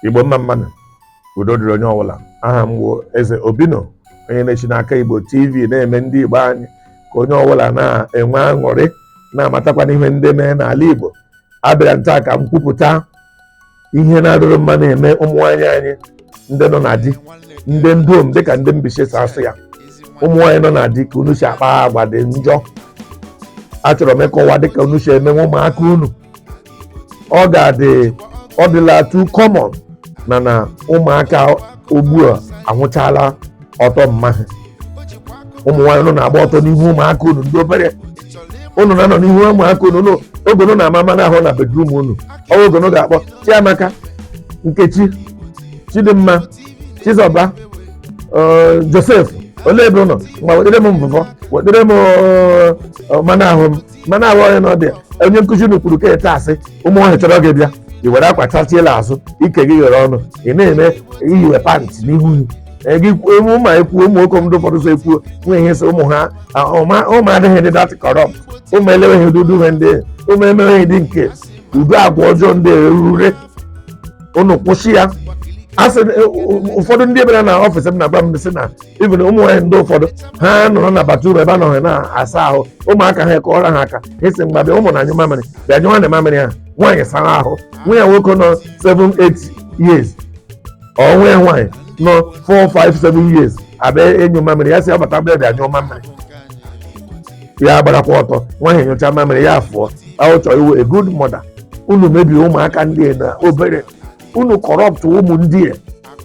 Igbo mma mmanụ udo dịrị onye ọbụla. Aha m bụ Eze Obino, onye na-echi n'aka Igbo TV na-eme ndị Igbo anyị ka onye ọbụla na-enwe aṅụrị na-amatakwana ihe ndị mee n'ala Igbo. Abịara nta ka m kwupụta ihe na-adịrị mma na-eme ụmụ nwaanyị anyị ndị nọ na di, ndị ndom dịka ndị Mbaise si asụ ya. Ụmụ nwaanyị nọ na di ka unu si akpa agwa dị njọ. Achọrọ m ịkọwa dịka unu si eme ụmụaka unu. Ọ dịla too common na ụmụaka ugbu a anwụchala ọtọ mma. Ụmụ nwaanyị unu na-agba ọtọ n'ihu ụmụaka unu ndị obere. Unu na-anọ n'ihu ụmụaka unu oge unu na-ama mmanụ ahụ na bedroom unu. Oge unu ga-akpọ Chiamaka, Nkechi, Chidimma, Chizọba, Joseph, olee ebe ụnọ? Ngwa wetere m mvụvọ, wetere m mmanụ ahụ m. Mmanụ ahụ onye nọ dị onye nkụzi unu kwuru ka ete asị ụmụ nwaanyị chọrọ gị bịa, i were akwa chachiela azụ, ike gị ghere ọnụ, ị na-eme iyiwe pantị n'ihu gị ụmụ ma ekwuo ụmụ nwoke ndị ụfọdụ so ekwuo nwe ihe so ụmụ ha ụmụ adịghị dị dat corrupt, ụmụ eleweghị ụdị ihe ndị ụmụ emeweghị dị nke ụdị agwa ọjọọ ndị erure. Unu kwụsị ya. Asị ụfọdụ ndị bịara na ọfịs m na-agba m sị na even ụmụ nwaanyị ndị ụfọdụ ha nọrọ na batrum ebe a nọghị na-asa ahụ, ụmụaka ha ekọrọ ha aka esi mgbe ụmụ na anyụ mamịrị bịa nyụwa na mamịrị ha, nwaanyị sara ahụ. Nwa ya nwoke nọ 7-8 years ọ nwa ya nwaanyị nọ 4-5-7 years abịa enyo mamịrị ya si abata bịa bịa nyụọ mamịrị ya gbarakwa ọtọ, nwaanyị nyocha mamịrị ya afụọ. Ahụ chọrọ iwu a good mother. Unu mebiri ụmụaka ndị na obere, unu kọrọpt ụmụ ndị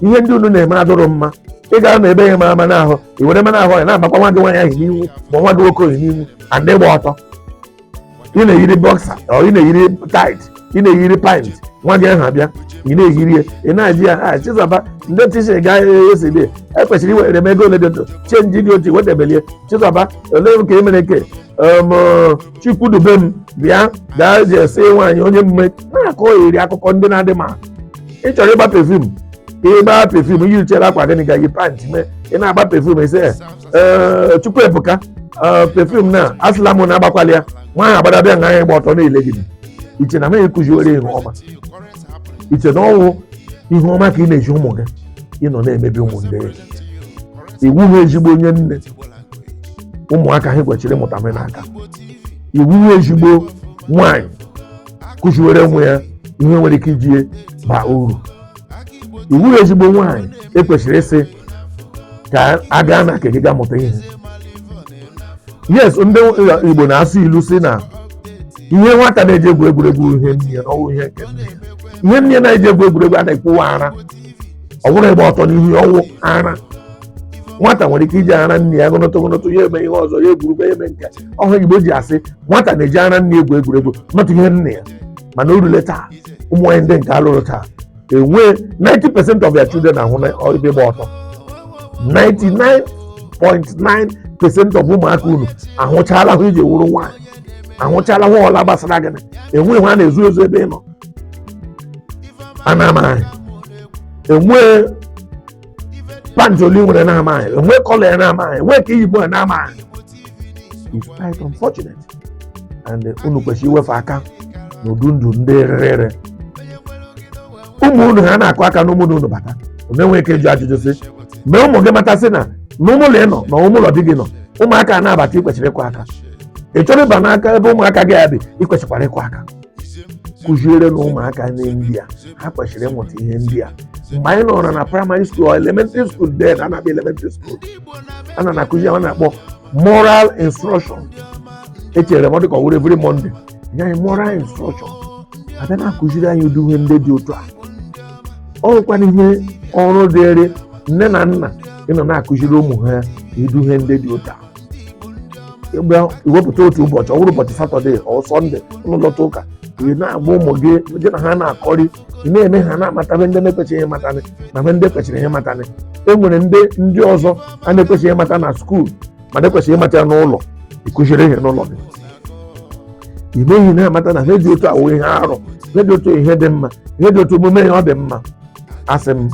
ihe ndị unu na-eme adụrụ mma. Ị ga na ebe ya mara mana ahụ, i were mana ahụ ya na-agbakwa nwa gị nwaanyị ahụ n'ihu ma nwa gị nwoke n'ihu andị gba ọtọ. Ị na-eyiri bọksa ọ ị na-eyiri tait, ị na-eyiri pint, nwa gị ahụ abịa ị na-eyiri ya, ị na-eji ya Chizọba ndị tishi ga-eside ekwesịrị iwere m ego ole dị otu chenji dị otu wedebelie Chizọba ole ka e mere ke Chukwudube m bịa gaa ji esi nwaanyị onye mme na-akọ eri akụkọ ndị na-adị ma ị chọrọ ịgba pefum ka ịgba pefum iyi uchere akwa gịnị ga yi pant mee ị na-agba pefum ese Chukwuebuka pefum na asịla m na-agbakwali ya nwaanyị agbadabịa nga anyị gba ọtọ na-elegide. Iche na m ekụziwere ihe ọma, iche na ọnwụ ihe ọma ka ị na-eji ụmụ gị ịnọ na-emebi ụmụ ndị iwu ha ezigbo onye nne. Ụmụaka ha kwechiri ịmụta m n'aka. Iwu ha ezigbo nwaanyị kụziwere nwa ya ihe nwere ike iji baa uru. Iwu ha ezigbo nwaanyị ekwesịrị ịsị ka a gaa na nke gị ga mụta ihe. Yes, ndị Igbo na-asụ ilu si na ihe nwata na-eji egwu egwuregwu ihe nne ya n'ọwụ ihe nke nne ya. Ihe nne ya na-eji egwu egwuregwu a na-ekpụwa ara, ọ bụrụ ịgba ọtọ n'ihu ọwụ ara. Nwata nwere ike iji ara nne ya gụnọtụ ya eme ihe ọzọ, ya egwurugwu ya eme nke ọhụ. Igbo ji asị nwata na-eji ara nne egwu egwuregwu nọtụ ihe nne ya. Mana orule taa ụmụ nwaanyị ndị nke alụrụ taa enwe 90% of their children ahụ ebe ịgba ọtọ. 99.9% of ụmụaka unu ahụchala ahụ iji wuru nwaanyị, ahụchala nwa ọla gbasara gịnị, enwe ha na-ezu ezu ebe ị nọ ana-amaghị, enwe pant oli nwere na-amaghị, enwe kọla ya na-amaghị, enwe ka iyi ya na-amaghị. It's quite unfortunate, and unu kwesịrị iwefe aka n'udu ndụ ndị rere. Ụmụ unu ha na-akụ aka n'ụmụ unu bata, unu enwe ike ịjụ ajụjụ sị mgbe ụmụ gị matasị na n'ụmụlọ ị nọ na ụmụlọ di gị nọ ụmụaka na-abata ikwesịrị ịkụ aka. Ị chọrọ ịba n'aka ebe ụmụaka gị adị, ikwesịkwara ịkụ aka. Kụziere na ụmụaka ndị a ha kwesịrị ịmụta ihe ndị a. Mgbe anyị nọrọ na primary school or elementary school, then a na-akpọ elementary school, a na-akụzi a na-akpọ moral instruction. Echere m ọ dịka ọ wụrụ every Monday nye anyị moral instruction, abịa na-akụziri anyị ụdị ihe ndị dị otu a. Ọ nwekwana ihe ọrụ dịrị nne na nna ịnọ na-akụziri ụmụ ha ịdị ihe ndị dị otu a. Iwepụta otu ụbọchị, ọ bụrụ ụbọchị Satọde ọ Sọnde, ụnụ lọta ụka, ị na-agba ụmụ gị na ha na-akọrị, ị na-eme ha na-amatabe ndị na-ekwechighị ihe matanị na ndị ekwechiri ihe matanị. E nwere ndị ọzọ a na-ekwechighị ịmata na skuul mana ekwesịghị ịmata ya n'ụlọ. Ịkụziri ihe n'ụlọ gị, ị meghị na-amata na ihe dị otu awụ ihe arụ, ihe dị otu ihe dị mma, ihe dị otu omume ya ọ dị mma. Asị m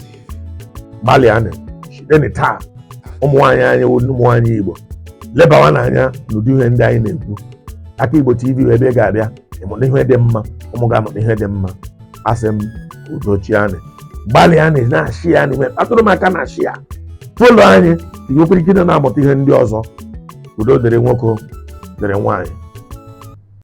gbalịa site taa ụmụ nwaanyị anyị ụmụ nwaanyị Igbo lebawa n'anya n'ụdị ihe ndị anyị na-ekwu. Aka Igbo TV ebe ga-abịa ịmụta ihe dị mma, ụmụ ga-amụta ihe dị mma. Asị m udochianị gbalịa na-achị ya n'ime atụrụ m aka na-achị ya folo anyị tinyekwere ike na-amụta ihe ndị ọzọ. Udo dịrị nwoke dịrị nwaanyị.